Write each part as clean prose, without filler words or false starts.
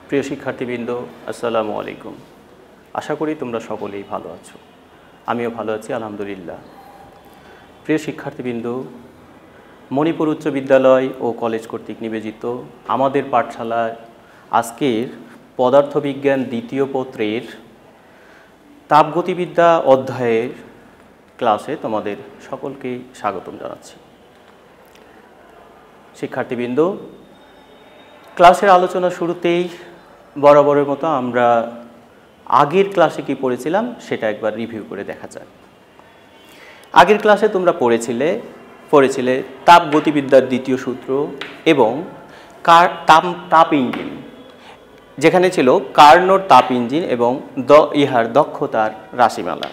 প্রিয় শিক্ষার্থীবৃন্দ, আসসালামু আলাইকুম। আশা করি তোমরা সকলেই ভালো আছো। আমিও ভালো আছি, আলহামদুলিল্লাহ। প্রিয় শিক্ষার্থীবৃন্দ, মণিপুর উচ্চ বিদ্যালয় ও কলেজ কর্তৃক নিবেদিত আমাদের পাঠশালায় আজকের পদার্থবিজ্ঞান দ্বিতীয় পত্রের তাপগতিবিদ্যা অধ্যায়ের ক্লাসে তোমাদের সকলকেই স্বাগতম জানাচ্ছি। শিক্ষার্থীবৃন্দ, ক্লাসের আলোচনা শুরুতেই বরাবরের মতো আমরা আগের ক্লাসে কি পড়েছিলাম সেটা একবার রিভিউ করে দেখা যাক। আগের ক্লাসে তোমরা পড়েছিলে তাপগতিবিদ্যার দ্বিতীয় সূত্র এবং তাপ ইঞ্জিন, যেখানে ছিল কার্নোর তাপ ইঞ্জিন এবং ইহার দক্ষতার রাশিমালা।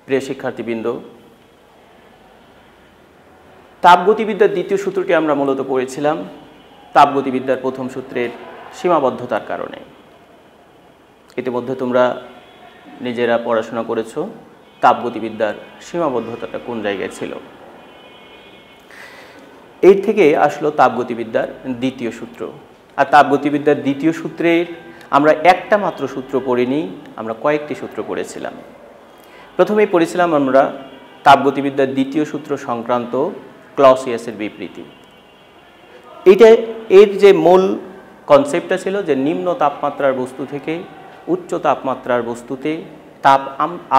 প্রিয় শিক্ষার্থীবৃন্দ, তাপগতিবিদ্যার দ্বিতীয় সূত্রটি আমরা মূলত পড়েছিলাম তাপগতিবিদ্যার প্রথম সূত্রের সীমাবদ্ধতার কারণে। ইতিমধ্যে তোমরা নিজেরা পড়াশোনা করেছো তাপগতিবিদ্যার সীমাবদ্ধতাটা কোন জায়গায় ছিল। এর থেকে আসলো তাপগতিবিদ্যার দ্বিতীয় সূত্র। আর তাপগতিবিদ্যার দ্বিতীয় সূত্রের আমরা একটা মাত্র সূত্র পড়িনি, আমরা কয়েকটি সূত্র পড়েছিলাম। প্রথমেই পড়েছিলাম আমরা তাপগতিবিদ্যার দ্বিতীয় সূত্র সংক্রান্ত ক্লসিয়াসের বিবৃতি। এর যে মূল কনসেপ্টটা ছিল যে নিম্ন তাপমাত্রার বস্তু থেকে উচ্চ তাপমাত্রার বস্তুতে তাপ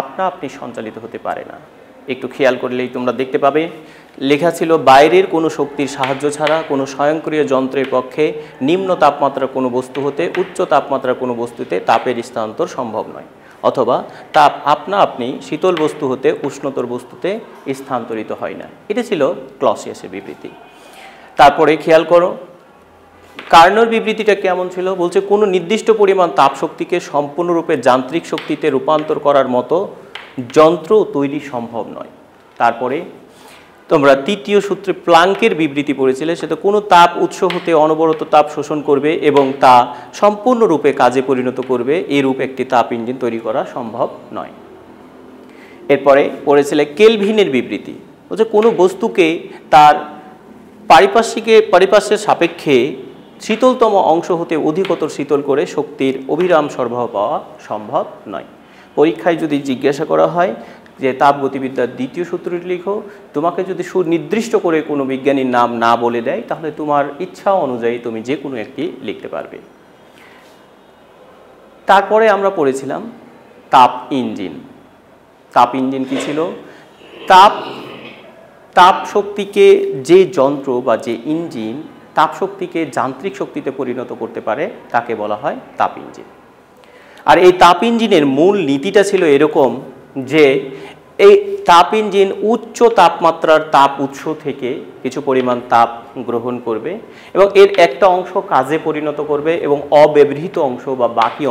আপনা আপনি সঞ্চালিত হতে পারে না। একটু খেয়াল করলেই তোমরা দেখতে পাবে লেখা ছিল বাইরের কোনো শক্তির সাহায্য ছাড়া কোনো স্বয়ংক্রিয় যন্ত্রের পক্ষে নিম্ন তাপমাত্রার কোনো বস্তু হতে উচ্চ তাপমাত্রার কোনো বস্তুতে তাপের স্থানান্তর সম্ভব নয়, অথবা তাপ আপনা আপনি শীতল বস্তু হতে উষ্ণতর বস্তুতে স্থানান্তরিত হয় না। এটা ছিল ক্লসিয়াসের বিবৃতি। তারপরে খেয়াল করো কার্নোর বিবৃতিটা কেমন ছিল। বলছে কোনো নির্দিষ্ট পরিমাণ তাপ শক্তিকে সম্পূর্ণরূপে যান্ত্রিক শক্তিতে রূপান্তর করার মতো যন্ত্র তৈরি সম্ভব নয়। তারপরে তোমরা তৃতীয় সূত্রে প্লাঙ্কের বিবৃতি পড়েছিলে, সেটা কোনো তাপ উৎস হতে অনবরত তাপ শোষণ করবে এবং তা সম্পূর্ণরূপে কাজে পরিণত করবে, এরূপ একটি তাপ ইঞ্জিন তৈরি করা সম্ভব নয়। এরপরে পড়েছিলে কেলভিনের বিবৃতি। বলছে কোনো বস্তুকে তার পারিপার্শ্বের সাপেক্ষে শীতলতম অংশ হতে অধিকতর শীতল করে শক্তির অবিরাম সরবরাহ পাওয়া সম্ভব নয়। পরীক্ষায় যদি জিজ্ঞাসা করা হয় যে তাপগতিবিদ্যার দ্বিতীয় সূত্রটি লিখো, তোমাকে যদি সুনির্দিষ্ট করে কোনো বিজ্ঞানীর নাম না বলে দেয় তাহলে তোমার ইচ্ছা অনুযায়ী তুমি যে কোনো একটি লিখতে পারবে। তারপরে আমরা পড়েছিলাম তাপ ইঞ্জিন। তাপ ইঞ্জিন কি ছিল? তাপ শক্তিকে যে যন্ত্র বা যে ইঞ্জিন তাপ শক্তিকে যান্ত্রিক শক্তিতে পরিণত করতে পারে তাকে বলা হয় তাপ ইঞ্জিন। আর এই তাপ ইঞ্জিনের মূল নীতিটা ছিল এরকম যে এই তাপ ইঞ্জিন উচ্চ তাপমাত্রার তাপ উৎস থেকে কিছু পরিমাণ তাপ গ্রহণ করবে এবং এর একটা অংশ কাজে পরিণত করবে এবং অব্যবহৃত অংশ বা বাকি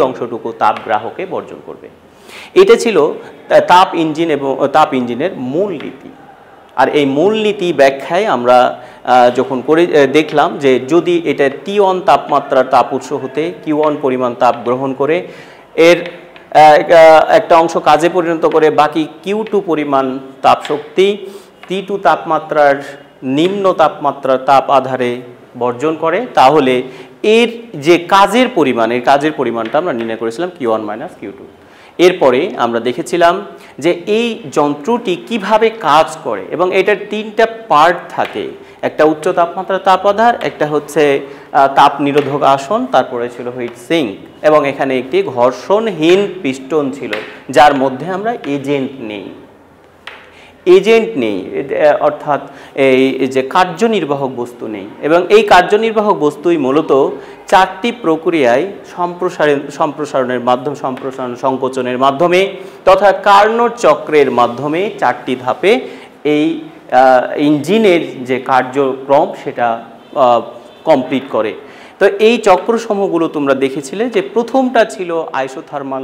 অংশটুকু তাপ গ্রাহকে বর্জন করবে। এটা ছিল তাপ ইঞ্জিন এবং তাপ ইঞ্জিনের মূল নীতি। আর এই মূল নীতি ব্যাখ্যায় আমরা যখন করে দেখলাম যে যদি এটা T1 তাপমাত্রার তাপ উৎস হতে Q1 পরিমাণ তাপ গ্রহণ করে এর একটা অংশ কাজে পরিণত করে বাকি Q2 পরিমাণ তাপ শক্তি T2 তাপমাত্রার নিম্ন তাপমাত্রার তাপ আধারে বর্জন করে, তাহলে এর যে কাজের পরিমাণটা আমরা নির্ণয় করেছিলাম Q1 - Q2। এরপরে আমরা দেখেছিলাম যে এই যন্ত্রটি কিভাবে কাজ করে এবং এটার তিনটা পার্ট থাকে। একটা উচ্চ তাপমাত্রার তাপ আধার, একটা হচ্ছে তাপ নিরোধক আসন, তারপরে ছিল হিট সিঙ্ক এবং এখানে একটি ঘর্ষণহীন পিস্টন ছিল যার মধ্যে আমরা এজেন্ট নেই, অর্থাৎ এই যে কার্যনির্বাহক বস্তু নেই। এবং এই কার্যনির্বাহক বস্তুই মূলত চারটি প্রক্রিয়ায় সম্প্রসারণ সংকোচনের মাধ্যমে তথা কার্নোর চক্রের মাধ্যমে চারটি ধাপে এই ইঞ্জিনের যে কার্যক্রম সেটা কমপ্লিট করে। তো এই চক্রসমূহগুলো তোমরা দেখেছিলে যে প্রথমটা ছিল আইসোথার্মাল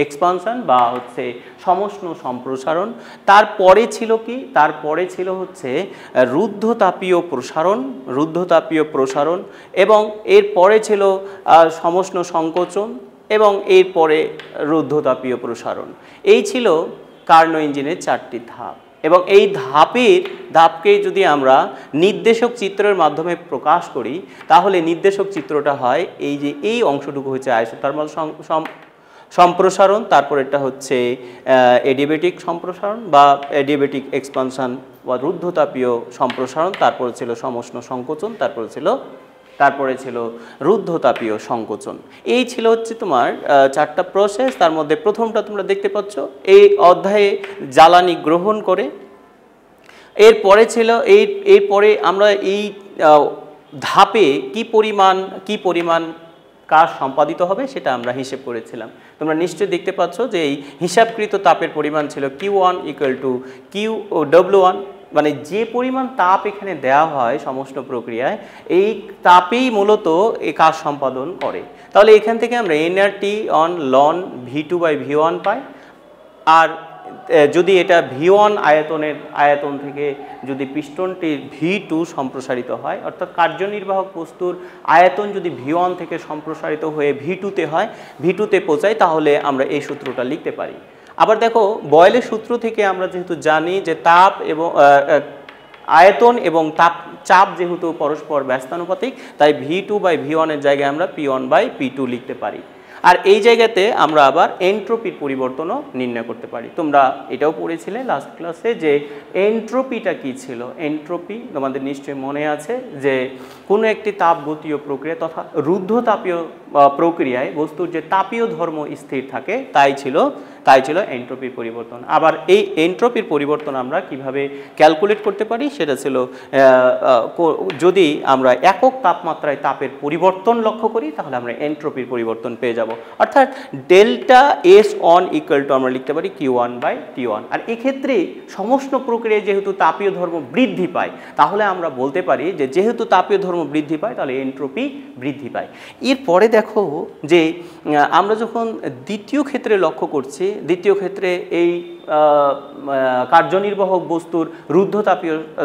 এক্সপানশন বা হচ্ছে সমষ্ণ সম্প্রসারণ। তারপরে ছিল কি? তারপরে ছিল হচ্ছে রুদ্ধতাপীয় প্রসারণ এবং এরপরে ছিল সমষ্ণ সংকোচন এবং এরপরে রুদ্ধতাপীয় প্রসারণ। এই ছিল কার্নো ইঞ্জিনের চারটি ধাপ। এবং এই ধাপকে যদি আমরা নির্দেশক চিত্রের মাধ্যমে প্রকাশ করি তাহলে নির্দেশক চিত্রটা হয় এই যে এই অংশটুকু হচ্ছে আইসোথার্মাল সম্প্রসারণ, তারপর এটা হচ্ছে এডিয়াবেটিক সম্প্রসারণ বা এডিয়াবেটিক এক্সপানশন বা রুদ্ধতাপীয় সম্প্রসারণ, তারপরে ছিল সমষ্ণ সংকোচন, তারপরে ছিল রুদ্ধতাপীয় সংকোচন। এই ছিল হচ্ছে তোমার 4টা প্রসেস। তার মধ্যে প্রথমটা তোমরা দেখতে পাচ্ছ এই অধ্যায়ে জ্বালানি গ্রহণ করে। এরপরে ছিল এরপরে আমরা এই ধাপে কি পরিমাণ কাজ সম্পাদিত হবে সেটা আমরা হিসেব করেছিলাম। তোমরা নিশ্চয়ই দেখতে পাচ্ছ যে এই হিসাবকৃত তাপের পরিমাণ ছিল Q1 = QW1, মানে যে পরিমাণ তাপ এখানে দেওয়া হয় সমস্ত প্রক্রিয়ায় এই তাপেই মূলত এই কাজ সম্পাদন করে। তাহলে এখান থেকে আমরা nRT on ln V2/V1 পাই। আর যদি এটা V1 আয়তন থেকে যদি পিস্টনটির V2 সম্প্রসারিত হয়, অর্থাৎ কার্যনির্বাহক বস্তুর আয়তন যদি V1 থেকে সম্প্রসারিত হয়ে V2-তে হয়, V2-তে পৌঁছায়, তাহলে আমরা এই সূত্রটা লিখতে পারি। আবার দেখো বয়েলের সূত্র থেকে আমরা যেহেতু জানি যে তাপ এবং আয়তন এবং চাপ যেহেতু পরস্পর ব্যস্তানুপাতিক, তাই V2/V1 এর জায়গায় আমরা P1/P2 লিখতে পারি। আর এই জায়গাতে আমরা আবার এন্ট্রপির পরিবর্তনও নির্ণয় করতে পারি। তোমরা এটাও পড়েছিলে লাস্ট ক্লাসে যে এন্ট্রপিটা কি ছিল। এন্ট্রপি তোমাদের নিশ্চয়ই মনে আছে যে কোনো একটি তাপগতীয় প্রক্রিয়া তথা রুদ্ধতাপীয় প্রক্রিয়ায় বস্তুর যে তাপীয় ধর্ম স্থির থাকে তাই ছিল এন্ট্রপির পরিবর্তন। আবার এই এন্ট্রপির পরিবর্তন আমরা কিভাবে ক্যালকুলেট করতে পারি সেটা ছিল যদি আমরা একক তাপমাত্রায় তাপের পরিবর্তন লক্ষ্য করি তাহলে আমরা এন্ট্রপির পরিবর্তন পেয়ে যাব। অর্থাৎ ডেল্টা S1 = আমরা লিখতে পারি Q1/T1। আর এক্ষেত্রে সমস্ত প্রক্রিয়ায় যেহেতু তাপীয় ধর্ম বৃদ্ধি পায় তাহলে আমরা বলতে পারি যে যেহেতু তাপীয় ধর্ম বৃদ্ধি পায় তাহলে এন্ট্রপি বৃদ্ধি পায়। এরপরে দেখো যে আমরা যখন দ্বিতীয় ক্ষেত্রে লক্ষ্য করছি, দ্বিতীয় ক্ষেত্রে এই কার্যনির্বাহক বস্তুর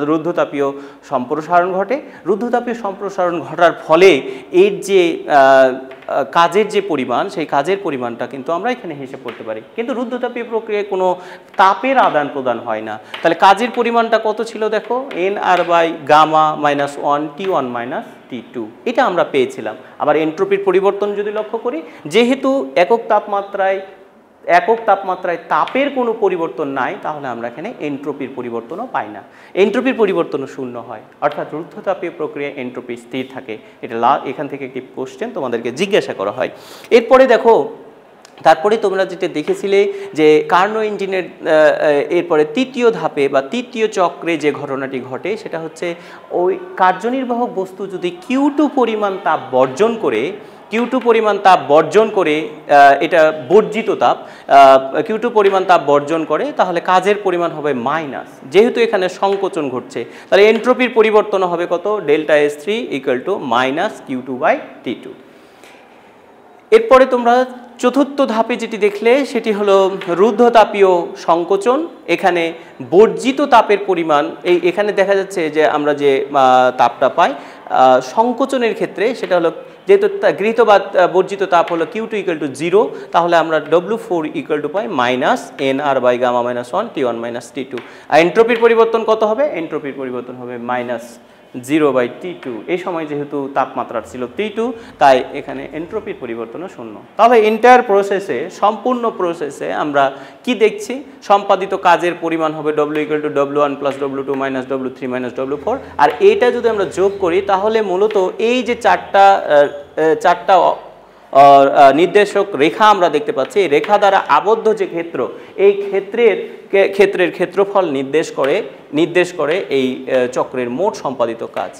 রুদ্ধতাপীয় সম্প্রসারণ ঘটে। রুদ্ধতাপীয় সম্প্রসারণ ঘটার ফলে এর যে কাজের যে পরিমাণ সেই কাজের পরিমাণটা কিন্তু আমরা এখানে হিসেব করতে পারি। কিন্তু রুদ্ধতাপীয় প্রক্রিয়ায় কোনো তাপের আদান প্রদান হয় না, তাহলে কাজের পরিমাণটা কত ছিল দেখো nR/γ-1 T1 - T2 এটা আমরা পেয়েছিলাম। আবার এন্ট্রপির পরিবর্তন যদি লক্ষ্য করি, যেহেতু একক তাপমাত্রায় তাপের কোনো পরিবর্তন নাই তাহলে আমরা এখানে এন্ট্রপির পরিবর্তনও পাই না, এন্ট্রপির পরিবর্তনও শূন্য হয়। অর্থাৎ রুদ্ধতাপীয় প্রক্রিয়ায় এন্ট্রপি স্থির থাকে। এটা এখান থেকে একটি কোশ্চেন তোমাদেরকে জিজ্ঞাসা করা হয়। এরপরে দেখো তারপরে তোমরা যেটা দেখেছিলে যে কার্নো ইঞ্জিনের এরপরে তৃতীয় ধাপে বা তৃতীয় চক্রে যে ঘটনাটি ঘটে সেটা হচ্ছে ওই কার্যনির্বাহক বস্তু যদি Q2 পরিমাণ তাপ বর্জন করে এটা বর্জিত তাপ Q2 পরিমাণ তাপ বর্জন করে তাহলে কাজের পরিমাণ হবে মাইনাস। যেহেতু এখানে সংকোচন ঘটছে তাহলে এন্ট্রপির পরিবর্তন হবে কত ডেল্টা S3 = Q2/T2। এরপরে তোমরা চতুর্থ ধাপে যেটি দেখলে সেটি হলো রুদ্ধতাপীয় সংকোচন। এখানে বর্জিত তাপের পরিমাণ এখানে দেখা যাচ্ছে যে আমরা যে তাপটা পাই সংকোচনের ক্ষেত্রে সেটা হলো যেহেতু গৃহীত বা বর্জিত তাপ হলো Q2 = 0 তাহলে আমরা W4 পাই -nR/γ-1 T1 - T2। আর এন্ট্রপির পরিবর্তন কত হবে? এন্ট্রপির পরিবর্তন হবে -0/T2। এই সময় যেহেতু তাপমাত্রা ছিল T2 তাই এখানে এন্ট্রপির পরিবর্তনও শূন্য। তাহলে এন্টায়ার সম্পূর্ণ প্রসেসে আমরা কি দেখছি? সম্পাদিত কাজের পরিমাণ হবে W = W1 + W2 - W3 - W4। আর এটা যদি আমরা যোগ করি তাহলে মূলত এই যে চারটা নির্দেশক রেখা আমরা দেখতে পাচ্ছি, এই রেখা দ্বারা আবদ্ধ যে ক্ষেত্র এই ক্ষেত্রের ক্ষেত্রফল নির্দেশ করে এই চক্রের মোট সম্পাদিত কাজ।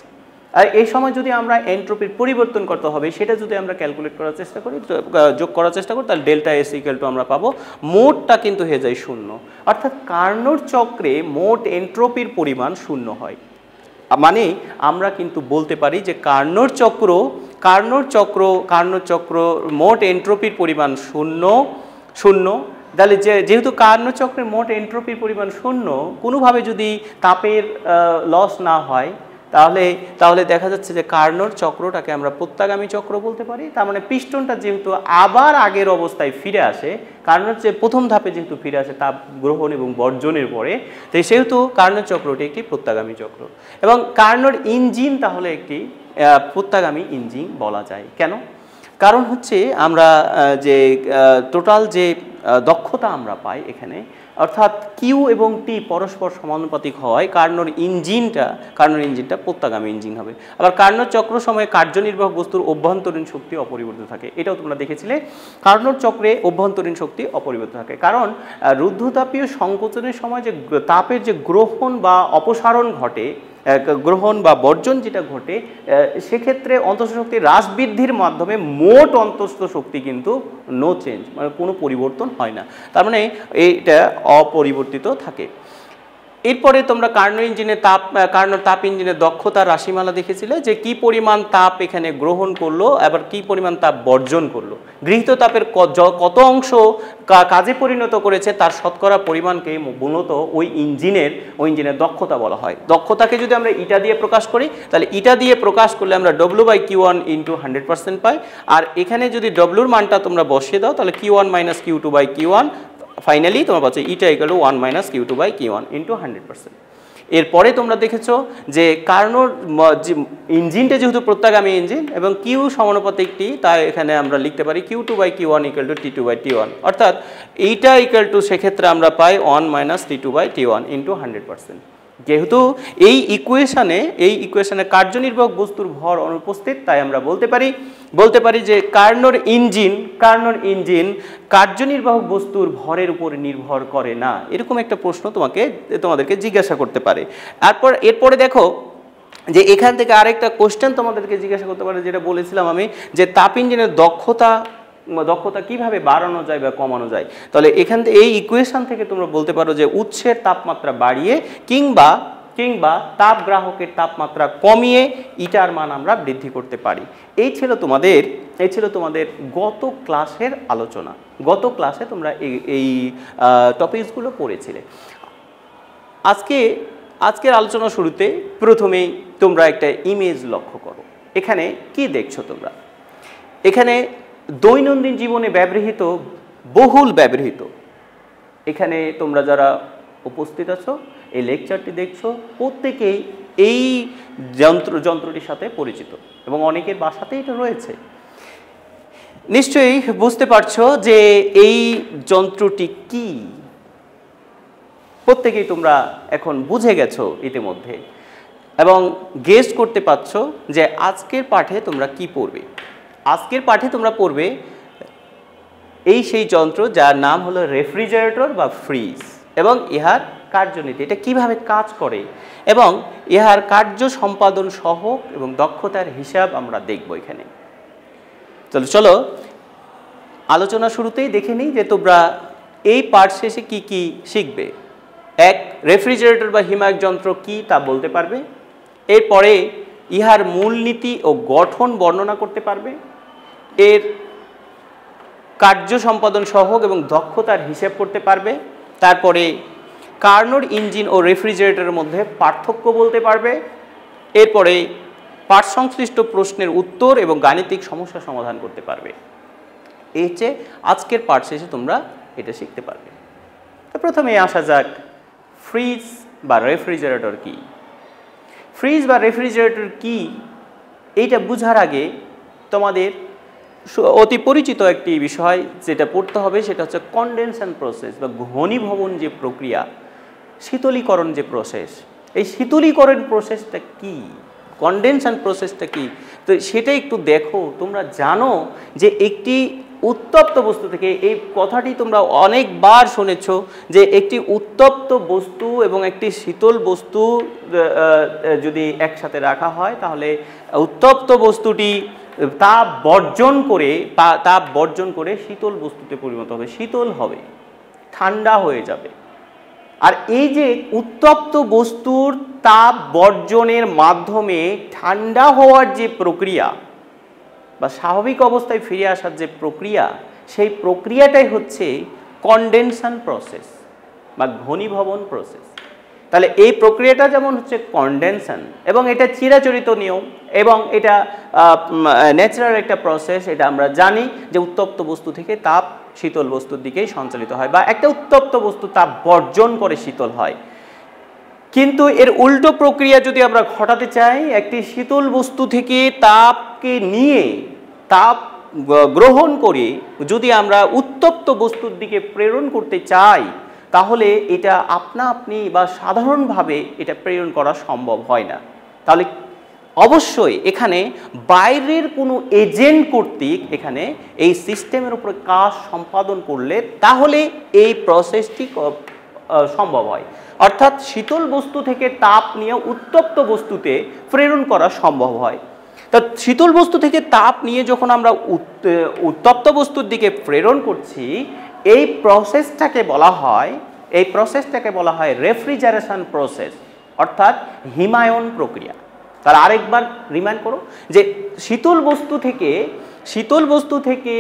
আর এই সময় যদি আমরা এন্ট্রপির পরিবর্তন করতে হবে সেটা যদি আমরা ক্যালকুলেট করার চেষ্টা করি, যোগ করার চেষ্টা করি, তাহলে ডেল্টা S = আমরা পাবো মোটটা কিন্তু হয়ে যায় শূন্য। অর্থাৎ কার্নোর চক্রে মোট এন্ট্রপির পরিমাণ শূন্য হয়। মানে আমরা কিন্তু বলতে পারি যে কার্নোর চক্র মোট এন্ট্রপির পরিমাণ শূন্য। তাহলে যেহেতু কার্নোর চক্রের মোট এন্ট্রপির পরিমাণ শূন্য, কোনোভাবে যদি তাপের লস না হয় তাহলে তাহলে দেখা যাচ্ছে যে কার্নোর চক্রটাকে আমরা প্রত্যাগামী চক্র বলতে পারি। তার মানে পিস্টনটা যেহেতু আবার আগের অবস্থায় ফিরে আসে, কার্নোর যে প্রথম ধাপে যেহেতু ফিরে আসে তাপ গ্রহণ এবং বর্জনের পরে, তো সেহেতু কার্নোর চক্রটি একটি প্রত্যাগামী চক্র। এবং কার্নোর ইঞ্জিন তাহলে একটি প্রত্যাগামী ইঞ্জিন বলা যায়। কেন? কারণ হচ্ছে আমরা যে টোটাল যে দক্ষতা আমরা পাই এখানে, অর্থাৎ কিউ এবং টি পরস্পর সমানুপাতিক হওয়ায় কার্নোর ইঞ্জিনটা প্রত্যাগামী ইঞ্জিন হবে। আবার কার্নোর চক্র সময়ে কার্যনির্বাহক বস্তুর অভ্যন্তরীণ শক্তি অপরিবর্তিত থাকে, এটাও তোমরা দেখেছিলে। কার্নোর চক্রে অভ্যন্তরীণ শক্তি অপরিবর্তিত থাকে, কারণ রুদ্ধতাপীয় সংকোচনের সময় যে তাপের যে গ্রহণ বা অপসারণ ঘটে, গ্রহণ বা বর্জন যেটা ঘটে, সেক্ষেত্রে অন্তঃস্থ শক্তি হ্রাস বৃদ্ধির মাধ্যমে মোট অন্তঃস্থ শক্তি কিন্তু নো চেঞ্জ, মানে কোনো পরিবর্তন হয় না। তার মানে এইটা অপরিবর্তিত থাকে। এরপরে তোমরা কার্নোর তাপ ইঞ্জিনের দক্ষতার রাশিমালা দেখেছিলে, যে কি পরিমাণ তাপ এখানে গ্রহণ করলো, আবার কি পরিমাণ তাপ বর্জন করলো। গৃহীত তাপের কত অংশ কাজে পরিণত করেছে তার শতকরা পরিমাণকে মূলত ওই ইঞ্জিনের দক্ষতা বলা হয়। দক্ষতাকে যদি আমরা ইটা দিয়ে প্রকাশ করি, তাহলে ইটা দিয়ে প্রকাশ করলে আমরা W/Q1 × 100% পাই। আর এখানে যদি ডব্লিউর মানটা তোমরা বসিয়ে দাও, তাহলে Q1 - Q2/Q1, ফাইনালি তোমরা পাচ্ছ ইটা = 1 - Q2/Q1 × 100%। এরপরে তোমরা দেখেছো যে কার্নোর ইঞ্জিনটা যেহেতু প্রত্যাগামী ইঞ্জিন এবং কিউ সমানুপাতিক টি, তাই এখানে আমরা লিখতে পারি Q2/Q1 = T2/T1, অর্থাৎ এইটা সেক্ষেত্রে আমরা পাই 1 - T2/T1 × 100%। যেহেতু এই ইকুয়েশনে কার্যনির্বাহক বস্তুর ভর অনুপস্থিত, তাই আমরা বলতে পারি যে কার্নোর ইঞ্জিন কার্যনির্বাহক বস্তুর ভরের উপর নির্ভর করে না। এরকম একটা প্রশ্ন তোমাদেরকে জিজ্ঞাসা করতে পারে। এরপরে দেখো যে এখান থেকে আরেকটা কোশ্চেন তোমাদেরকে জিজ্ঞাসা করতে পারে, যেটা বলেছিলাম আমি, যে তাপ ইঞ্জিনের দক্ষতা কিভাবে বাড়ানো যায় বা কমানো যায়। তাহলে এখান থেকে এই ইকুয়েশন থেকে তোমরা বলতে পারো যে উৎসের তাপমাত্রা বাড়িয়ে কিংবা তাপ গ্রাহকের তাপমাত্রা কমিয়ে ইটার মান আমরা বৃদ্ধি করতে পারি। এই ছিল তোমাদের গত ক্লাসের আলোচনা। গত ক্লাসে তোমরা এই টপিকসগুলো পড়েছিলে। আজকের আলোচনা শুরুতে প্রথমেই তোমরা একটা ইমেজ লক্ষ্য করো। এখানে কি দেখছো তোমরা? এখানে দৈনন্দিন জীবনে বহুল ব্যবহৃত, এখানে তোমরা যারা উপস্থিত আছো এই লেকচারটি দেখছো, প্রত্যেকেই এই যন্ত্রটির সাথে পরিচিত এবং অনেকের বাসাতেই এটা রয়েছে। নিশ্চয়ই বুঝতে পারছো যে এই যন্ত্রটি কি। প্রত্যেকেই তোমরা এখন বুঝে গেছো ইতিমধ্যে এবং গেস করতে পারছো যে আজকের পাঠে তোমরা কি পড়বে। আজকের পাঠে তোমরা পড়বে সেই যন্ত্র যার নাম হলো রেফ্রিজারেটর বা ফ্রিজ, এবং ইহার কার্যনীতি, এটা কিভাবে কাজ করে এবং ইহার কার্য সম্পাদন সহগ এবং দক্ষতার হিসাব আমরা দেখব এখানে। চলো আলোচনা শুরুতেই দেখে নিই যে তোমরা এই পাঠ শেষে কি কি শিখবে। রেফ্রিজারেটর বা হিমায়ক যন্ত্র কি তা বলতে পারবে। এরপরে ইহার মূলনীতি ও গঠন বর্ণনা করতে পারবে। এর কার্য সম্পাদন সহগ এবং দক্ষতার হিসাব করতে পারবে। তারপরে কার্নোর ইঞ্জিন ও রেফ্রিজারেটরের মধ্যে পার্থক্য বলতে পারবে। এরপরে পাঠ সংশ্লিষ্ট প্রশ্নের উত্তর এবং গাণিতিক সমস্যা সমাধান করতে পারবে। এই হচ্ছে আজকের পাঠ শেষে তোমরা এটা শিখতে পারবে। তো প্রথমে আসা যাক, ফ্রিজ বা রেফ্রিজারেটর কি। ফ্রিজ বা রেফ্রিজারেটর কি এইটা বোঝার আগে তোমাদের অতি পরিচিত একটি বিষয় যেটা পড়তে হবে, সেটা হচ্ছে কনডেনশন প্রসেস বা ঘনীভবন যে প্রক্রিয়া, শীতলীকরণ যে প্রসেস। এই শীতলীকরণ প্রসেসটা কি, কনডেনশন প্রসেসটা কি, তো সেটা একটু দেখো। তোমরা জানো যে একটি উত্তপ্ত বস্তু থেকে, এই কথাটি তোমরা অনেকবার শুনেছ যে একটি উত্তপ্ত বস্তু এবং একটি শীতল বস্তু যদি একসাথে রাখা হয়, তাহলে উত্তপ্ত বস্তুটি তাপ বর্জন করে শীতল বস্তুতে পরিণত হবে, শীতল হবে, ঠান্ডা হয়ে যাবে। আর এই যে উত্তপ্ত বস্তুর তাপ বর্জনের মাধ্যমে ঠান্ডা হওয়ার যে প্রক্রিয়া বা স্বাভাবিক অবস্থায় ফিরে আসার যে প্রক্রিয়া, সেই প্রক্রিয়াটাই হচ্ছে কনডেনশন প্রসেস বা ঘনীভবন প্রসেস। তাহলে এই প্রক্রিয়াটা যেমন হচ্ছে কনডেনশন, এবং এটা চিরাচরিত নিয়ম, এবং এটা ন্যাচারাল একটা প্রসেস। এটা আমরা জানি যে উত্তপ্ত বস্তু থেকে তাপ শীতল বস্তুর দিকেই সঞ্চালিত হয়, বা একটা উত্তপ্ত বস্তু তাপ বর্জন করে শীতল হয়। কিন্তু এর উল্টো প্রক্রিয়া যদি আমরা ঘটাতে চাই, একটি শীতল বস্তু থেকে তাপকে নিয়ে তাপ গ্রহণ করে যদি আমরা উত্তপ্ত বস্তুর দিকে প্রেরণ করতে চাই, তাহলে এটা আপনা আপনি বা সাধারণভাবে এটা প্রেরণ করা সম্ভব হয় না। তাহলে অবশ্যই এখানে বাইরের কোনো এজেন্ট কর্তৃক এখানে এই সিস্টেমের উপরে কাজ সম্পাদন করলে তাহলে এই প্রসেসটি সম্ভব হয়। অর্থাৎ শীতল বস্তু থেকে তাপ নিয়ে উত্তপ্ত বস্তুতে প্রেরণ করা সম্ভব হয়। তা শীতল বস্তু থেকে তাপ নিয়ে যখন আমরা উত্তপ্ত বস্তুর দিকে প্রেরণ করছি, এই প্রসেসটাকে বলা হয় রেফ্রিজারেশন প্রসেস, অর্থাৎ হিমায়ন প্রক্রিয়া। তাহলে আরেকবার রিমাইন্ড করো যে শীতল বস্তু থেকে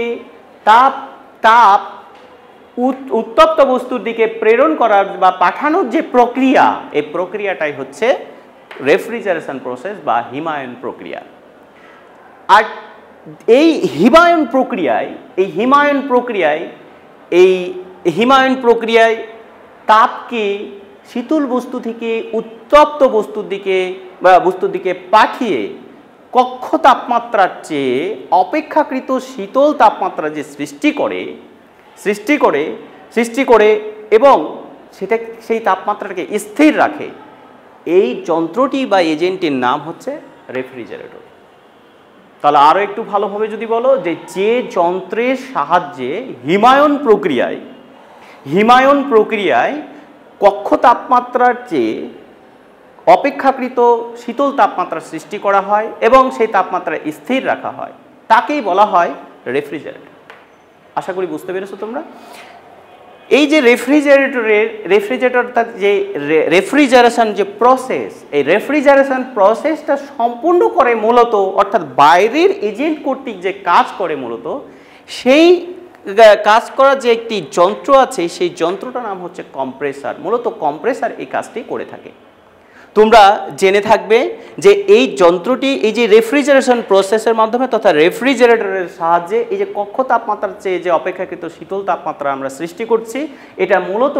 তাপ উত্তপ্ত বস্তুর দিকে প্রেরণ করার বা পাঠানোর যে প্রক্রিয়া, এই প্রক্রিয়াটাই হচ্ছে রেফ্রিজারেশন প্রসেস বা হিমায়ন প্রক্রিয়া। আর এই হিমায়ন প্রক্রিয়ায় তাপকে শীতল বস্তু থেকে উত্তপ্ত বস্তুর দিকে পাঠিয়ে কক্ষ তাপমাত্রার চেয়ে অপেক্ষাকৃত শীতল তাপমাত্রা যে সৃষ্টি করে এবং সেই তাপমাত্রাটাকে স্থির রাখে, এই যন্ত্রটি বা এজেন্টের নাম হচ্ছে রেফ্রিজারেটর। তাহলে আরও একটু ভালোভাবে যদি বলো যে যন্ত্রের সাহায্যে হিমায়ন প্রক্রিয়ায় কক্ষ তাপমাত্রার চেয়ে অপেক্ষাকৃত শীতল তাপমাত্রা সৃষ্টি করা হয় এবং সেই তাপমাত্রা স্থির রাখা হয়, তাকেই বলা হয় রেফ্রিজারেটর। আশা করি বুঝতে পেরেছো তোমরা। এই যে রেফ্রিজারেশন যে প্রসেস, এই রেফ্রিজারেশন প্রসেসটা সম্পূর্ণ করে মূলত, অর্থাৎ বাইরের এজেন্ট কর্তৃক যে কাজ করে মূলত, সেই কাজ করার যে একটি যন্ত্র আছে, সেই যন্ত্রটার নাম হচ্ছে কম্প্রেসার। মূলত কম্প্রেসার এই কাজটি করে থাকে। তোমরা জেনে থাকবে যে এই যন্ত্রটি এই যে রেফ্রিজারেশন প্রসেসের মাধ্যমে তথা রেফ্রিজারেটরের সাহায্যে এই যে কক্ষ তাপমাত্রার চেয়ে যে অপেক্ষাকৃত শীতল তাপমাত্রা আমরা সৃষ্টি করছি, এটা মূলত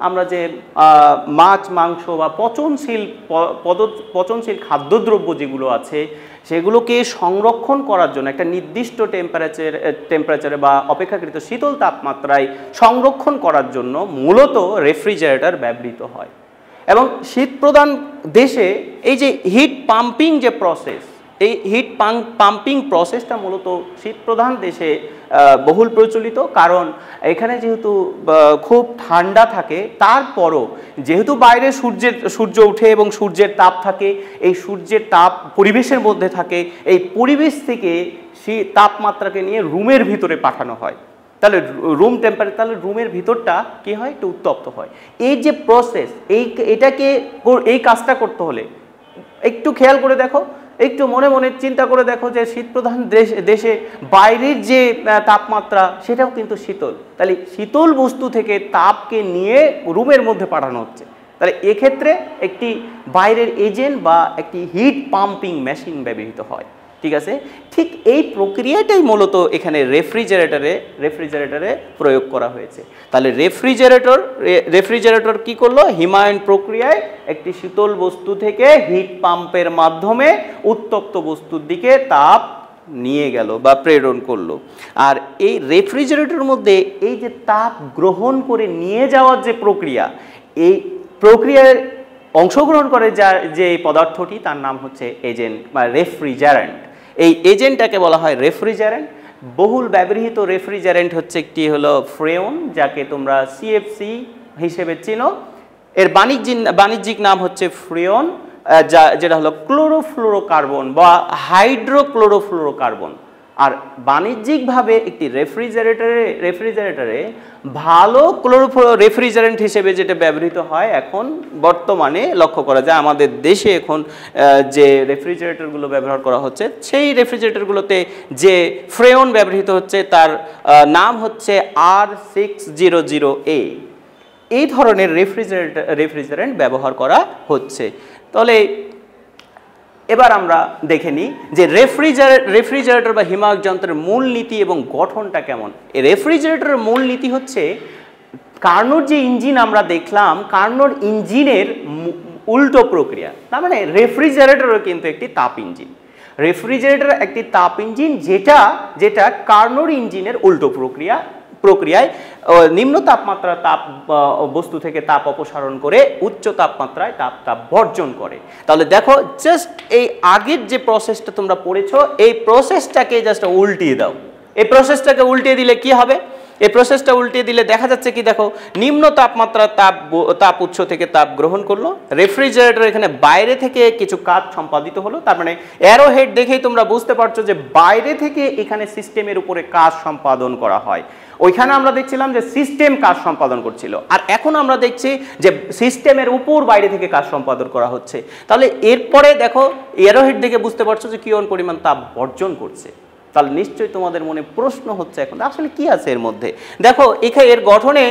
আমরা যে মাছ মাংস বা পচনশীল খাদ্যদ্রব্য যেগুলো আছে সেগুলোকে সংরক্ষণ করার জন্য একটা নির্দিষ্ট টেম্পারেচারে বা অপেক্ষাকৃত শীতল তাপমাত্রায় সংরক্ষণ করার জন্য মূলত রেফ্রিজারেটর ব্যবহৃত হয়। এবং শীত প্রধান দেশে এই যে হিট পাম্পিং যে প্রসেস, এই হিট পাম্পিং প্রসেসটা মূলত শীত প্রধান দেশে বহুল প্রচলিত। কারণ এখানে যেহেতু খুব ঠান্ডা থাকে, তারপরও যেহেতু বাইরে সূর্য ওঠে এবং সূর্যের তাপ থাকে, এই সূর্যের তাপ পরিবেশের মধ্যে থাকে, এই পরিবেশ থেকে সেই তাপমাত্রাকে নিয়ে রুমের ভিতরে পাঠানো হয়। তাহলে রুম টেম্পারেচার, তাহলে রুমের ভিতরটা কি হয়, একটু উত্তপ্ত হয়। এই যে প্রসেস, এই কাজটা করতে হলে একটু খেয়াল করে দেখো, একটু মনে মনে চিন্তা করে দেখো যে শীতপ্রধান দেশে বাইরের যে তাপমাত্রা সেটাও কিন্তু শীতল। তাহলে শীতল বস্তু থেকে তাপকে নিয়ে রুমের মধ্যে পাঠানো হচ্ছে। তাহলে এক্ষেত্রে একটি বাইরের এজেন্ট বা একটি হিট পাম্পিং মেশিন ব্যবহৃত হয়। ঠিক আছে, ঠিক এই প্রক্রিয়াটাই মূলত এখানে রেফ্রিজারেটরে প্রয়োগ করা হয়েছে। তাহলে রেফ্রিজারেটর কি করলো, হিমায়ন প্রক্রিয়ায় একটি শীতল বস্তু থেকে হিট পাম্পের মাধ্যমে উত্তপ্ত বস্তুর দিকে তাপ নিয়ে গেল বা প্রেরণ করলো। আর এই রেফ্রিজারেটরের মধ্যে এই যে তাপ গ্রহণ করে নিয়ে যাওয়ার যে প্রক্রিয়া, এই প্রক্রিয়ার অংশগ্রহণ করে যে পদার্থটি, তার নাম হচ্ছে এজেন্ট বা রেফ্রিজারেন্ট। এই এজেন্টটাকে বলা হয় রেফ্রিজারেন্ট। বহুল ব্যবহৃত রেফ্রিজারেন্ট হচ্ছে একটি হলো ফ্রেয়ন, যাকে তোমরা সিএফসি হিসেবে চিনো। এর বাণিজ্যিক নাম হচ্ছে ফ্রেয়ন, যেটা হলো ক্লোরোফ্লোরোকার্বন বা হাইড্রোক্লোরোফ্লোরোকার্বন। আর বাণিজ্যিকভাবে একটি রেফ্রিজারেটরে ভালো রেফ্রিজারেন্ট হিসেবে যেটা ব্যবহৃত হয় এখন বর্তমানে লক্ষ্য করা যায় আমাদের দেশে এখন যে রেফ্রিজারেটরগুলো ব্যবহার করা হচ্ছে, সেই রেফ্রিজারেটরগুলোতে যে ফ্রেয়ন ব্যবহৃত হচ্ছে তার নাম হচ্ছে R600A। এই ধরনের রেফ্রিজারেন্ট ব্যবহার করা হচ্ছে। তাহলে এবার আমরা দেখে নিই যে রেফ্রিজারেটর বা হিমায়ক যন্ত্রের মূলনীতি এবং গঠনটা কেমন। এই রেফ্রিজারেটরের মূলনীতি হচ্ছে কার্নোর যে ইঞ্জিন আমরা দেখলাম, কার্নোর ইঞ্জিনের উল্টো প্রক্রিয়া। তার মানে রেফ্রিজারেটরও কিন্তু একটি তাপ ইঞ্জিন। রেফ্রিজারেটর একটি তাপ ইঞ্জিন যেটা কার্নোর ইঞ্জিনের উল্টো প্রক্রিয়ায় নিম্ন তাপমাত্রার বস্তু থেকে তাপ অপসারণ করে উচ্চ তাপমাত্রায় তাপ বর্জন করে। তাহলে দেখো জাস্ট এই আগের যে প্রসেসটা তোমরা পড়েছো, এই প্রসেসটাকে জাস্ট উল্টিয়ে দাও। এই প্রসেসটাকে উল্টিয়ে দিলে কি হবে? এই প্রসেসটা উল্টিয়ে দিলে দেখা যাচ্ছে কি, দেখো নিম্ন তাপমাত্রার তাপ উৎস থেকে তাপ গ্রহণ করলো, রেফ্রিজারেটর এখানে বাইরে থেকে কিছু কাজ সম্পাদিত হলো। তার মানে অ্যারো হেড দেখেই তোমরা বুঝতে পারছো যে বাইরে থেকে এখানে সিস্টেমের উপরে কাজ সম্পাদন করা হয়। ওইখানে আমরা দেখছিলাম যে সিস্টেম কাজ সম্পাদন করছিল, আর এখন আমরা দেখছি যে সিস্টেমের উপর বাইরে থেকে কাজ সম্পাদন করা হচ্ছে। তাহলে এরপরে দেখো অ্যারো হেড দেখে বুঝতে পারছো যে কি পরিমাণ তাপ বর্জন করছে। তাহলে নিশ্চয়ই তোমাদের মনে প্রশ্ন হচ্ছে এখন আসলে কি আছে এর মধ্যে। দেখো এখানে এর গঠনে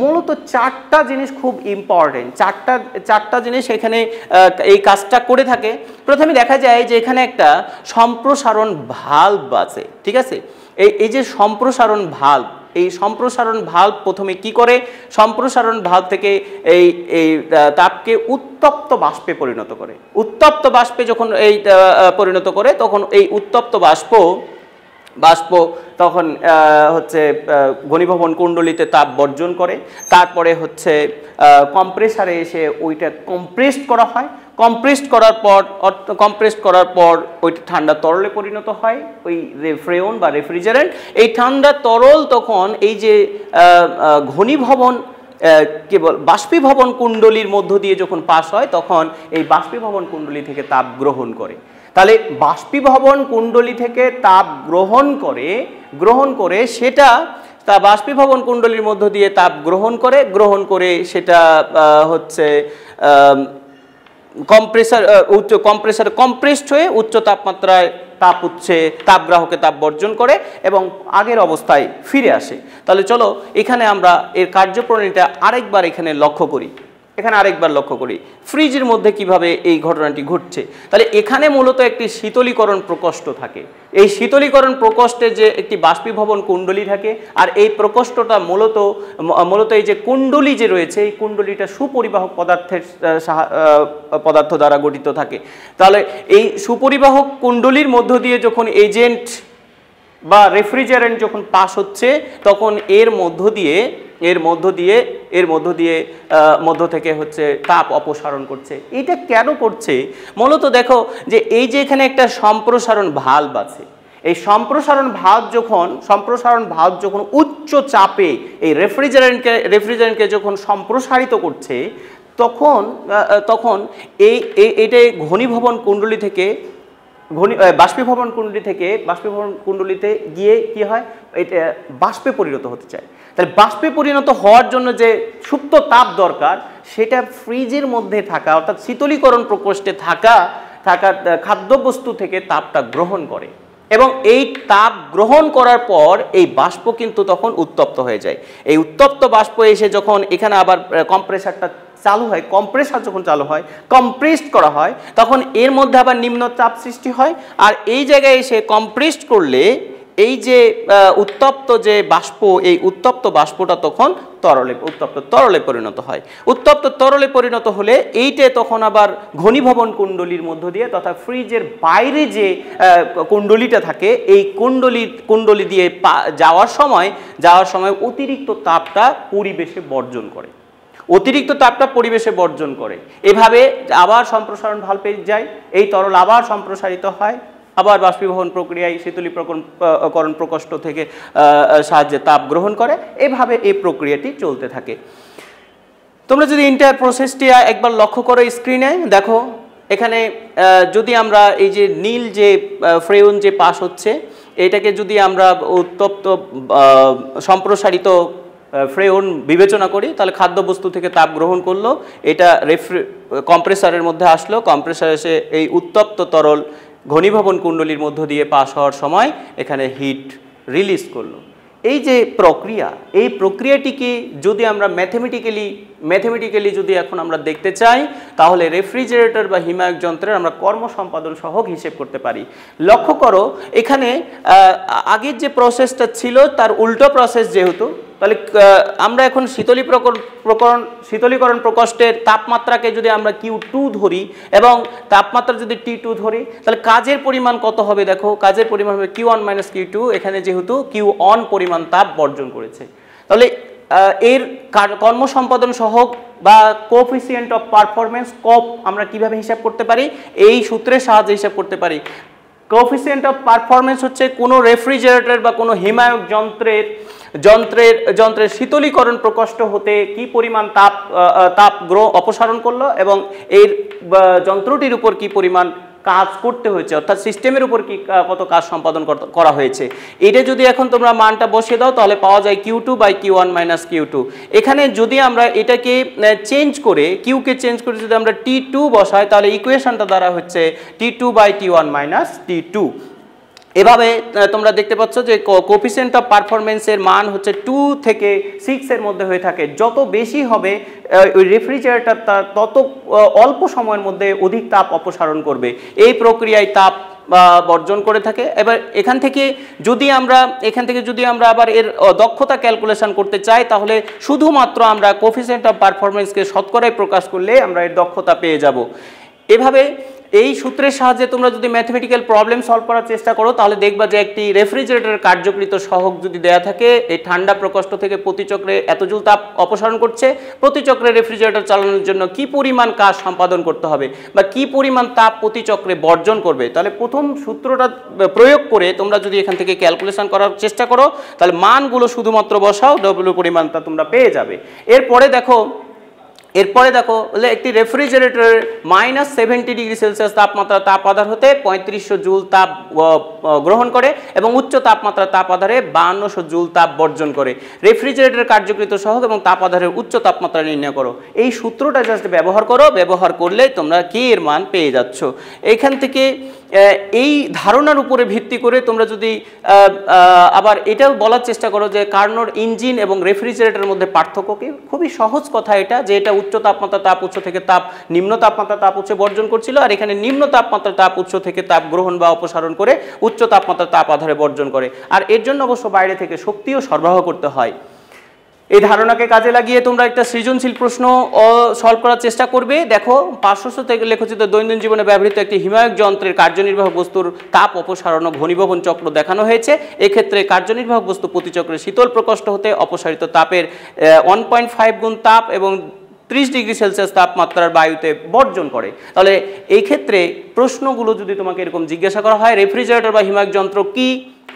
মূলত চারটা জিনিস খুব ইম্পর্টেন্ট, চারটা জিনিস এখানে এই কাজটা করে থাকে। প্রথমে দেখা যায় যে এখানে একটা সম্প্রসারণ ভালভ আছে, ঠিক আছে। এই যে সম্প্রসারণ ভালভ, এই সম্প্রসারণ ভালভ প্রথমে কি করে, সম্প্রসারণ ভালভ থেকে এই তাপকে উত্তপ্ত বাষ্পে পরিণত করে। উত্তপ্ত বাষ্পে যখন পরিণত করে, তখন এই উত্তপ্ত বাষ্প তখন হচ্ছে ঘনীভবন কুণ্ডলিতে তাপ বর্জন করে। তারপরে হচ্ছে কম্প্রেসারে এসে ওইটা কম্প্রেসড করা হয়। কম্প্রেসড করার পর ওইটা ঠান্ডা তরলে পরিণত হয়, ওই ফ্রেয়ন বা রেফ্রিজারেন্ট। এই ঠান্ডা তরল তখন এই যে ঘনীভবন কেবল বাষ্পীভবন কুণ্ডলীর মধ্য দিয়ে যখন পাস হয়, তখন এই বাষ্পীভবন কুণ্ডলী থেকে তাপ গ্রহণ করে। তাহলে বাষ্পীভবন কুণ্ডলী থেকে তাপ গ্রহণ করে সেটা বাষ্পীভবন কুণ্ডলীর মধ্য দিয়ে তাপ গ্রহণ করে সেটা হচ্ছে কম্প্রেসার কম্প্রেসড হয়ে উচ্চ তাপমাত্রায় তাপগ্রাহকে তাপ বর্জন করে এবং আগের অবস্থায় ফিরে আসে। তাহলে চলো এখানে আমরা এর কার্যপ্রণালীটা আরেকবার লক্ষ্য করি ফ্রিজের মধ্যে কিভাবে এই ঘটনাটি ঘটছে। তাহলে এখানে মূলত একটি শীতলীকরণ প্রকোষ্ঠ থাকে। এই শীতলীকরণ প্রকোষ্ঠে যে একটি বাষ্পীভবন কুণ্ডলী থাকে, আর এই প্রকোষ্ঠটা মূলত এই যে কুণ্ডলী যে রয়েছে, এই কুণ্ডলীটা সুপরিবাহক পদার্থ দ্বারা গঠিত থাকে। তাহলে এই সুপরিবাহক কুণ্ডলীর মধ্য দিয়ে যখন এজেন্ট বা রেফ্রিজারেন্ট যখন পাস হচ্ছে, তখন এর মধ্য থেকে হচ্ছে তাপ অপসারণ করছে। এটা কেন করছে? মূলত দেখো যে এই যে এখানে একটা সম্প্রসারণ ভালভ আছে, এই সম্প্রসারণ ভালভ যখন উচ্চ চাপে এই রেফ্রিজারেন্টকে যখন সম্প্রসারিত করছে, তখন এইটা ঘনীভবন কুণ্ডলী থেকে বাষ্পীভবন কুণ্ডলীতে গিয়ে কি হয়, এটা বাষ্পে পরিণত হতে চায়। তাহলে বাষ্পে পরিণত হওয়ার জন্য যে সুপ্ত তাপ দরকার, সেটা ফ্রিজের মধ্যে থাকা অর্থাৎ শীতলীকরণ প্রকোষ্ঠে থাকা খাদ্যবস্তু থেকে তাপটা গ্রহণ করে এবং এই তাপ গ্রহণ করার পর এই বাষ্প কিন্তু তখন উত্তপ্ত হয়ে যায়। এই উত্তপ্ত বাষ্প এসে যখন এখানে আবার কম্প্রেসারটা চালু হয়, কম্প্রেসার যখন চালু হয়, কম্প্রেসড করা হয়, তখন এর মধ্যে আবার নিম্ন চাপ সৃষ্টি হয়। আর এই জায়গায় এসে কম্প্রেসড করলে এই যে উত্তপ্ত যে বাষ্প, এই উত্তপ্ত বাষ্পটা তখন উত্তপ্ত তরলে পরিণত হয়। উত্তপ্ত তরলে পরিণত হলে এইটা তখন আবার ঘনীভবন কুণ্ডলীর মধ্য দিয়ে তথা ফ্রিজের বাইরে যে কুণ্ডলীটা থাকে, এই কুণ্ডলী দিয়ে যাওয়ার সময় অতিরিক্ত তাপটা পরিবেশে বর্জন করে। এভাবে আবার সম্প্রসারণ ভালভে যায়, এই তরল আবার সম্প্রসারিত হয়, আবার বাষ্পীভবন প্রক্রিয়ায় শীতলীকরণ প্রকোষ্ঠ থেকে সাহায্যে তাপ গ্রহণ করে। এভাবে এই প্রক্রিয়াটি চলতে থাকে। তোমরা যদি ইন্টার প্রসেসটি একবার লক্ষ্য করো স্ক্রিনে, দেখো এখানে যদি আমরা এই যে নীল যে ফ্রেয়ন যে পাস হচ্ছে, এটাকে যদি আমরা উত্তপ্ত সম্প্রসারিত ফ্রেয়ন বিবেচনা করি, তাহলে খাদ্যবস্তু থেকে তাপ গ্রহণ করলো, এটা কম্প্রেসারের মধ্যে আসলো, কম্প্রেসার এসে এই উত্তপ্ত তরল ঘনীভবন কুণ্ডলীর মধ্য দিয়ে পাস হওয়ার সময় এখানে হিট রিলিজ করলো। এই যে প্রক্রিয়া, এই প্রক্রিয়াটিকে যদি আমরা ম্যাথমেটিক্যালি যদি এখন আমরা দেখতে চাই, তাহলে রেফ্রিজারেটর বা হিমায়ক যন্ত্রের আমরা কর্ম সম্পাদন সহগ হিসেব করতে পারি। লক্ষ্য করো এখানে আগের যে প্রসেসটা ছিল তার উল্টো প্রসেস যেহেতু, তাহলে আমরা এখন শীতলীকরণ প্রকোষ্ঠের তাপমাত্রাকে যদি আমরা Q2 ধরি এবং তাপমাত্রা যদি T2 ধরি, তাহলে কাজের পরিমাণ কত হবে? দেখো কাজের পরিমাণ হবে Q1 - Q2, এখানে যেহেতু Q1 পরিমাণ তাপ বর্জন করেছে। তাহলে এর কর্ম সম্পাদন সহগ বা কোএফিসিয়েন্ট অফ পারফরমেন্স কপ আমরা কিভাবে হিসাব করতে পারি? এই সূত্রের সাহায্যে হিসাব করতে পারি। কোএফিসিয়েন্ট অফ পারফরমেন্স হচ্ছে কোনো রেফ্রিজারেটর বা কোনো হিমায়ক যন্ত্রের শীতলীকরণ প্রকোষ্ঠ হতে কি পরিমাণ তাপ অপসারণ করলো এবং এর যন্ত্রটির উপর কি পরিমাণ কাজ করতে হয়েছে, অর্থাৎ সিস্টেমের উপর কি কত কাজ সম্পাদন করা হয়েছে। এটা যদি এখন তোমরা মানটা বসিয়ে দাও তাহলে পাওয়া যায় Q2/Q1 - Q2। এখানে যদি আমরা এটাকে চেঞ্জ করে কিউকে চেঞ্জ করে যদি আমরা T2 বসাই, তাহলে ইকুয়েশনটা দ্বারা হচ্ছে T2/T1 - T2। এভাবে তোমরা দেখতে পাচ্ছ যে কোএফিসিয়েন্ট অফ পারফরমেন্সের মান হচ্ছে 2 থেকে 6 এর মধ্যে হয়ে থাকে। যত বেশি হবে ওই রেফ্রিজারেটর তত অল্প সময়ের মধ্যে অধিক তাপ অপসারণ করবে, এই প্রক্রিয়ায় তাপ বর্জন করে থাকে। এবার এখান থেকে যদি আমরা আবার এর দক্ষতা ক্যালকুলেশন করতে চাই, তাহলে শুধুমাত্র আমরা কোএফিসিয়েন্ট অফ পারফরমেন্সকে শতকরায় প্রকাশ করলে আমরা এর দক্ষতা পেয়ে যাব। এভাবে এই সূত্রের সাহায্যে তোমরা যদি ম্যাথমেটিক্যাল প্রবলেম সলভ করার চেষ্টা করো, তাহলে দেখবা যে একটি রেফ্রিজারেটরের কার্যকৃত সহগ যদি দেয়া থাকে, এই ঠান্ডা প্রকোষ্ঠ থেকে প্রতি চক্রে এত জুল তাপ অপসারণ করছে, প্রতি চক্রে রেফ্রিজারেটর চালানোর জন্য কি পরিমাণ কাজ সম্পাদন করতে হবে বা কি পরিমাণ তাপ প্রতি চক্রে বর্জন করবে, তাহলে প্রথম সূত্রটা প্রয়োগ করে তোমরা যদি এখান থেকে ক্যালকুলেশন করার চেষ্টা করো, তাহলে মানগুলো শুধুমাত্র বসাও, ডব্লিউ পরিমাণটা তোমরা পেয়ে যাবে। এরপরে দেখো একটি রেফ্রিজারেটরের -70°C তাপমাত্রা তাপ আধার হতে 3500 জুল তাপ গ্রহণ করে এবং উচ্চ তাপমাত্রা তাপ আধারে 5200 জুল তাপ বর্জন করে। রেফ্রিজারেটরের কার্যকৃত সহগ এবং তাপ আধারের উচ্চ তাপমাত্রা নির্ণয় করো। এই সূত্রটা জাস্ট ব্যবহার করো, ব্যবহার করলে তোমরা কি এর মান পেয়ে যাচ্ছ। এখান থেকে এই ধারণার উপরে ভিত্তি করে তোমরা যদি আবার এটাও বলার চেষ্টা করো যে কার্নোর ইঞ্জিন এবং রেফ্রিজারেটরের মধ্যে পার্থক্য কি, খুবই সহজ কথা এটা, যে এটা উচ্চ তাপমাত্রা তাপ উৎস থেকে নিম্ন তাপমাত্রা তাপ উৎসে বর্জন করছিল, আর এখানে নিম্ন তাপমাত্রা তাপ উৎস থেকে তাপ গ্রহণ বা অপসারণ করে উচ্চ তাপমাত্রা তাপ আধারে বর্জন করে। আর এর জন্য অবশ্য বাইরে থেকে শক্তিও সরবরাহ করতে হয়। এই ধারণাকে কাজে লাগিয়ে তোমরা একটা সৃজনশীল প্রশ্ন সলভ করার চেষ্টা করবে। দেখো 500 থেকে লেখচিত্র দৈনন্দিন জীবনে ব্যবহৃত একটি হিমায়ক যন্ত্রের কার্যনির্বাহক বস্তুর তাপ অপসারণ ও ঘনীভবন চক্র দেখানো হয়েছে। এক্ষেত্রে কার্যনির্বাহক বস্তু প্রতি চক্রে শীতল প্রকোষ্ঠ হতে অপসারিত তাপের 1.5 গুণ তাপ এবং 30°C তাপমাত্রার বায়ুতে বর্জন করে। তাহলে এই ক্ষেত্রে প্রশ্নগুলো যদি তোমাকে এরকম জিজ্ঞাসা করা হয়, রেফ্রিজারেটর বা হিমায়ক যন্ত্র কি,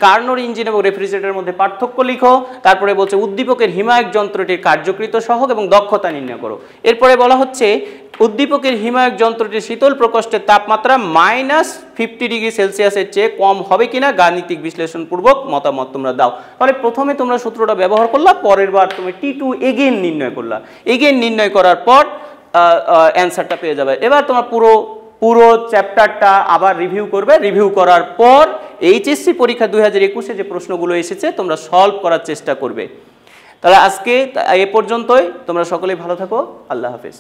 কার্নোর ইঞ্জিন এবং রেফ্রিজারেটরের মধ্যে পার্থক্য লিখো, তারপরে বলছে উদ্দীপকের হিমায়ক যন্ত্রটির কার্যকৃত সহগ এবং দক্ষতা নির্ণয় করো। এরপরে বলা হচ্ছে উদ্দীপকের হিমায়ক যন্ত্রটির শীতল প্রকোষ্ঠের তাপমাত্রা -50°C চেয়ে কম হবে কিনা গাণিতিক বিশ্লেষণপূর্বক মতামত তোমরা দাও। তাহলে প্রথমে তোমরা সূত্রটা ব্যবহার করলা, পরের বার তুমি T2 এগেইন নির্ণয় করলা, এগেইন নির্ণয় করার পর অ্যান্সারটা পেয়ে যাবে। এবার তোমার পুরো চ্যাপ্টারটা আবার রিভিউ করবে, রিভিউ করার পর এইচএসসি পরীক্ষা 2021-এ যে প্রশ্নগুলো এসেছে তোমরা সলভ করার চেষ্টা করবে। তাহলে আজকে এ পর্যন্তই, তোমরা সকলেই ভালো থাকো, আল্লাহ হাফেজ।